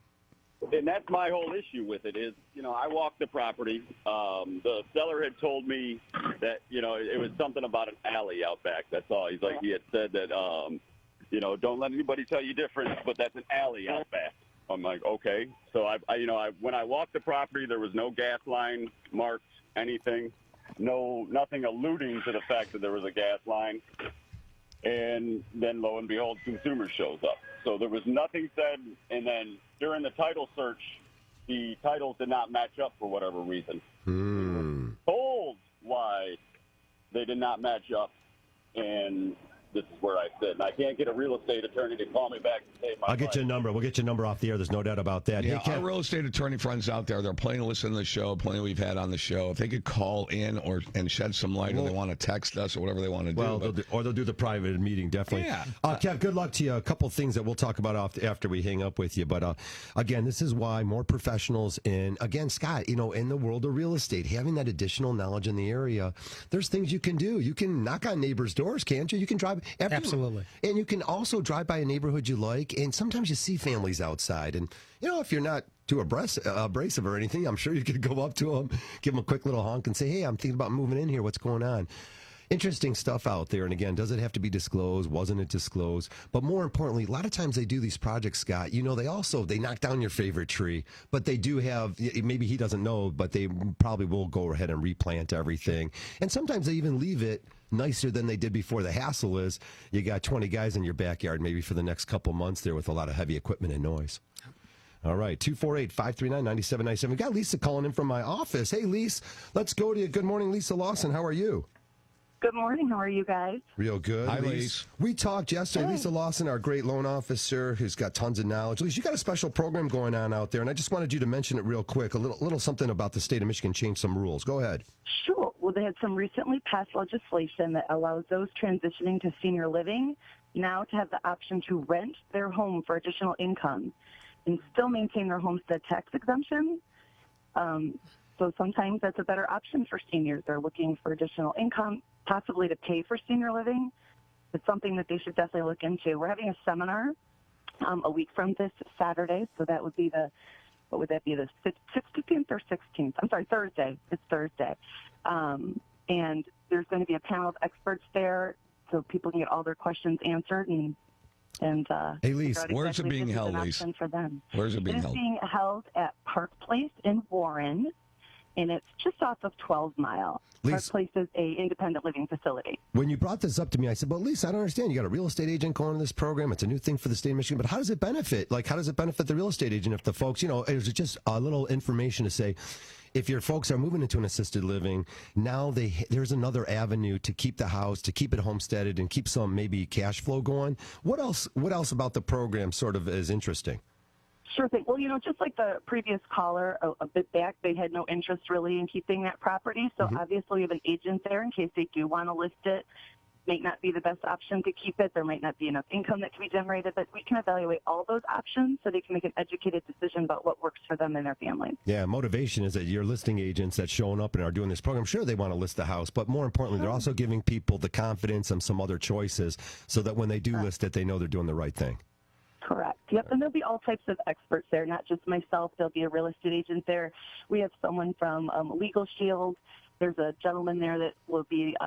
And that's my whole issue with it is, I walked the property. The seller had told me that, it was something about an alley out back. That's all. He's like, he had said that, don't let anybody tell you different, but that's an alley out back. I'm like, okay. So when I walked the property, there was no gas line marked, anything, nothing alluding to the fact that there was a gas line. And then, lo and behold, consumer shows up. So there was nothing said. And then during the title search, the titles did not match up for whatever reason. We were told why they did not match up. And this is where I sit, and I can't get a real estate attorney to call me back and save my I'll get life. your number. We'll get your number off the air. There's no doubt about that. Yeah, Hey, our Kev, real estate attorney friends out there, they're plenty to listen to the show, plenty we've had on the show. If they could call in and shed some light, or they want to text us or whatever they want to do. well, they'll do the private meeting, definitely. Yeah. Kev, good luck to you. A couple things that we'll talk about after we hang up with you. But again, this is why more professionals in, again, Scott, in the world of real estate, having that additional knowledge in the area, there's things you can do. You can knock on neighbors' doors, can't you? You can drive. Absolutely. And you can also drive by a neighborhood you like. And sometimes you see families outside. And, if you're not too abrasive or anything, I'm sure you could go up to them, give them a quick little honk and say, hey, I'm thinking about moving in here. What's going on? Interesting stuff out there. And again, does it have to be disclosed? Wasn't it disclosed? But more importantly, a lot of times they do these projects, Scott, they knock down your favorite tree, but they do have, maybe he doesn't know, but they probably will go ahead and replant everything. And sometimes they even leave it nicer than they did before. The hassle is you got 20 guys in your backyard, maybe for the next couple months there with a lot of heavy equipment and noise. All right, 248-539-9797. We got Lisa calling in from my office. Hey, Lisa, let's go to you. Good morning, Lisa Lawson. How are you? Good morning. How are you guys? Real good. Hi, Lisa. We talked yesterday. Lisa Lawson, our great loan officer, who's got tons of knowledge. Lisa, you got a special program going on out there, and I just wanted you to mention it real quick. A little something about the state of Michigan changed some rules. Go ahead. Sure. Well, they had some recently passed legislation that allows those transitioning to senior living now to have the option to rent their home for additional income and still maintain their homestead tax exemption. So sometimes that's a better option for seniors. They're looking for additional income, possibly to pay for senior living. It's something that they should definitely look into. We're having a seminar a week from this Saturday, so that would be the 16th or 16th? I'm sorry, Thursday. It's Thursday. And there's going to be a panel of experts there so people can get all their questions answered and hey, Lisa, where's it being held, Lisa? For them. Where's it being held? It is being held at Park Place in Warren, and it's just off of 12 Mile. Park Place is a independent living facility. When you brought this up to me, I said, well, Lisa, I don't understand. You got a real estate agent going to this program. It's a new thing for the state of Michigan, but how does it benefit? How does it benefit the real estate agent if the folks, is it just a little information to say, if your folks are moving into an assisted living, now there's another avenue to keep the house, to keep it homesteaded, and keep some maybe cash flow going. What else about the program sort of is interesting? Sure thing. Well, just like the previous caller a bit back, they had no interest really in keeping that property. So obviously we have an agent there in case they do want to list it. Might not be the best option to keep it. There might not be enough income that can be generated, but we can evaluate all those options so they can make an educated decision about what works for them and their family. Yeah, motivation is that your listing agents that showing up and are doing this program, sure, they want to list the house, but more importantly, they're also giving people the confidence and some other choices so that when they do list it, they know they're doing the right thing. Correct. Yep, and there'll be all types of experts there, not just myself. There'll be a real estate agent there. We have someone from Legal Shield. There's a gentleman there that will be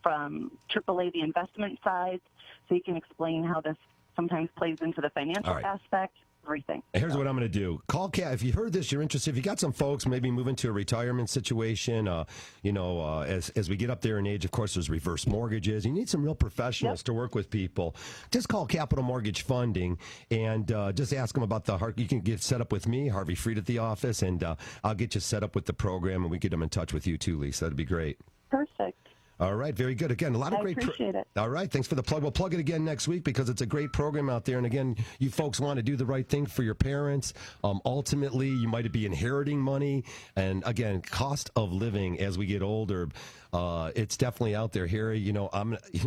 from AAA, the investment side, so he can explain how this sometimes plays into the financial aspect. Everything. Here's what I'm going to do. Call Kat. If you heard this, you're interested. If you got some folks maybe moving to a retirement situation, as we get up there in age, of course, there's reverse mortgages. You need some real professionals to work with people. Just call Capital Mortgage Funding and just ask them about you can get set up with me, Harvey Freed at the office, and I'll get you set up with the program, and we get them in touch with you too, Lisa. That'd be great. Perfect. All right, very good. Again, a lot of great. I appreciate it. All right, thanks for the plug. We'll plug it again next week because it's a great program out there. And again, you folks want to do the right thing for your parents. Ultimately, you might be inheriting money, and again, cost of living as we get older. It's definitely out there, Harry.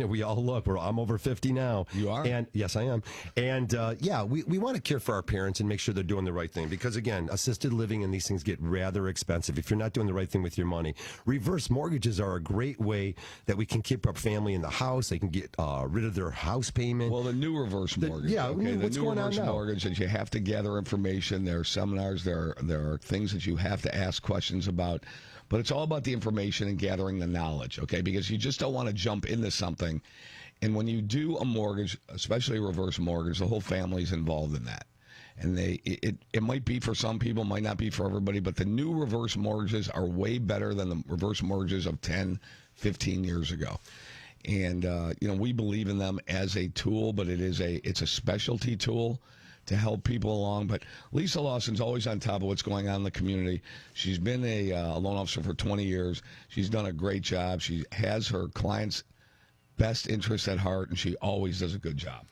We all look. I'm over 50 now. You are? And yes, I am. And we want to care for our parents and make sure they're doing the right thing because again, assisted living and these things get rather expensive if you're not doing the right thing with your money. Reverse mortgages are a great way that we can keep our family in the house. They can get rid of their house payment. Well, the new reverse mortgage. What's going on now? Mortgage that you have to gather information. There are seminars. There are things that you have to ask questions about. But it's all about the information and gathering the knowledge, okay? Because you just don't want to jump into something. And when you do a mortgage, especially a reverse mortgage, the whole family's involved in that. And it might be for some people, might not be for everybody, but the new reverse mortgages are way better than the reverse mortgages of 10, 15 years ago. And, we believe in them as a tool, but it's a specialty tool to help people along. But Lisa Lawson's always on top of what's going on in the community. She's been a loan officer for 20 years. She's done a great job. She has her clients best interest at heart, and she always does a good job.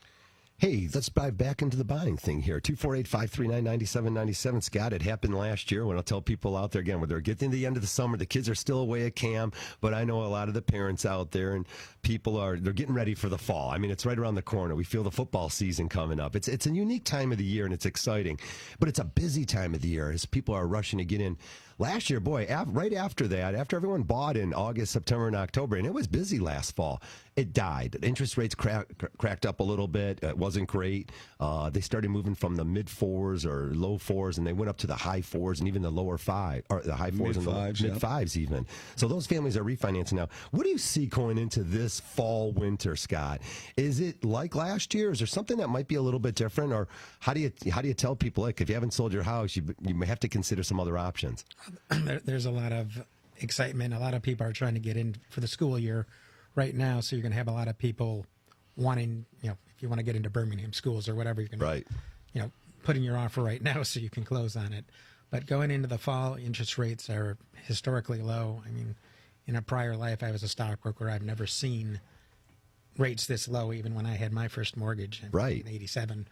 Hey, let's dive back into the buying thing here. 248-539-9797. Scott, it happened last year when I'll tell people out there again, when they're getting to the end of the summer, the kids are still away at camp, but I know a lot of the parents out there and people they're getting ready for the fall. I mean, it's right around the corner. We feel the football season coming up. It's a unique time of the year and it's exciting, but it's a busy time of the year as people are rushing to get in. Last year, boy, right after that, after everyone bought in August, September, and October, and it was busy last fall, it died. Interest rates cracked up a little bit. It wasn't great. They started moving from the mid fours or low fours, and they went up to the high fours and even the lower five, or the high fours and the mid fives even. So those families are refinancing now. What do you see going into this fall, winter, Scott? Is it like last year? Is there something that might be a little bit different, or how do you tell people, like, if you haven't sold your house, you may have to consider some other options? There's a lot of excitement. A lot of people are trying to get in for the school year right now, so you're going to have a lot of people wanting, if you want to get into Birmingham schools or whatever, you're going to, put in your offer right now so you can close on it. But going into the fall, interest rates are historically low. I mean, in a prior life, I was a stockbroker. I've never seen rates this low, even when I had my first mortgage in 87.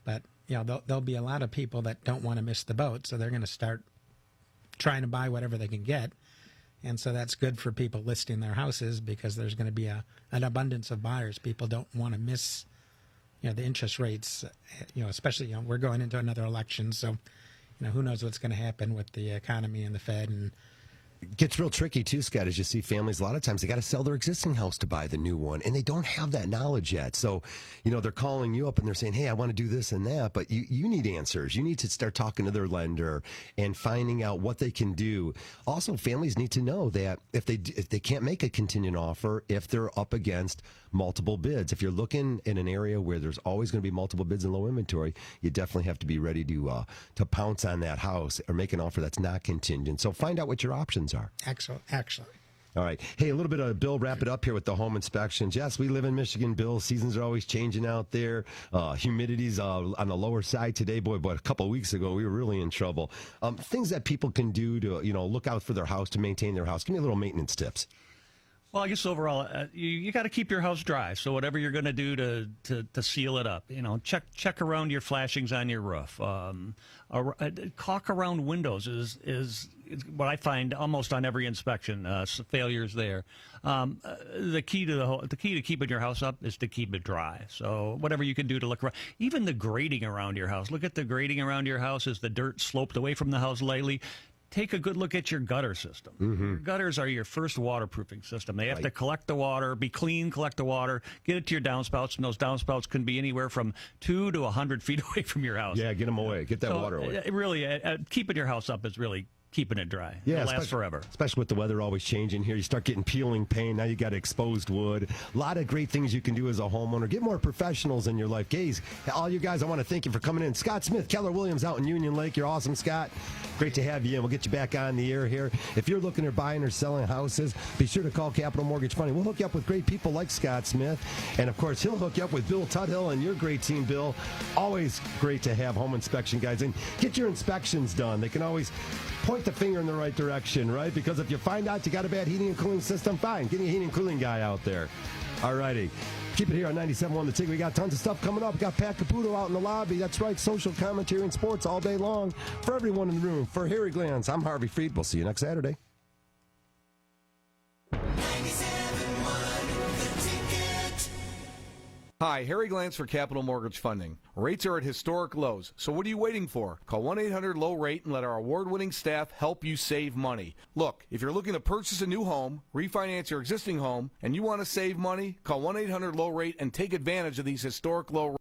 But, there'll be a lot of people that don't want to miss the boat, so they're going to start trying to buy whatever they can get. And so that's good for people listing their houses because there's going to be an abundance of buyers. People don't want to miss, the interest rates, especially, we're going into another election. So, who knows what's going to happen with the economy and the Fed. And it gets real tricky too, Scott, as you see families, a lot of times they got to sell their existing house to buy the new one, and they don't have that knowledge yet. So, they're calling you up and they're saying, hey, I want to do this and that, but you need answers. You need to start talking to their lender and finding out what they can do. Also, families need to know that if they can't make a contingent offer, if they're up against multiple bids. If you're looking in an area where there's always going to be multiple bids and low inventory, you definitely have to be ready to pounce on that house or make an offer that's not contingent. So find out what your options are. Actually. All right. Hey, a little bit of Bill, wrap it up here with the home inspections. Yes, we live in Michigan, Bill. Seasons are always changing out there. Humidity's on the lower side today, boy, but a couple of weeks ago, we were really in trouble. Things that people can do to, look out for their house, to maintain their house. Give me a little maintenance tips. Well, I guess overall, you got to keep your house dry. So whatever you're going to do to seal it up, check around your flashings on your roof. Caulk around windows is what I find almost on every inspection. Failures there. The key to keeping your house up is to keep it dry. So whatever you can do to look around, even the grading around your house. Look at the grading around your house. Is the dirt sloped away from the house lightly? Take a good look at your gutter system. Mm-hmm. Your gutters are your first waterproofing system. They have to collect the water, be clean, collect the water, get it to your downspouts, and those downspouts can be anywhere from 2 to 100 feet away from your house. Yeah, get them away. Get that water away. Really, keeping your house up is really keeping it dry. Yeah, it'll last forever. Especially with the weather always changing here. You start getting peeling paint. Now you got exposed wood. A lot of great things you can do as a homeowner. Get more professionals in your life. Gaze, all you guys, I want to thank you for coming in. Scott Smith, Keller Williams out in Union Lake. You're awesome, Scott. Great to have you in. We'll get you back on the air here. If you're looking at buying or selling houses, be sure to call Capital Mortgage Funding. We'll hook you up with great people like Scott Smith. And, of course, he'll hook you up with Bill Tuthill and your great team, Bill. Always great to have home inspection guys. And get your inspections done. They can always point the finger in the right direction, right? Because if you find out you got a bad heating and cooling system, fine. Get a heating and cooling guy out there. All righty. Keep it here on 97.1 The Ticket. We got tons of stuff coming up. We got Pat Caputo out in the lobby. That's right, social commentary and sports all day long for everyone in the room. For Harry Glantz, I'm Harvey Freed. We'll see you next Saturday. Hi, Harry Glantz for Capital Mortgage Funding. Rates are at historic lows, so what are you waiting for? Call 1-800-LOW-RATE and let our award-winning staff help you save money. Look, if you're looking to purchase a new home, refinance your existing home, and you want to save money, call 1-800-LOW-RATE and take advantage of these historic low rates.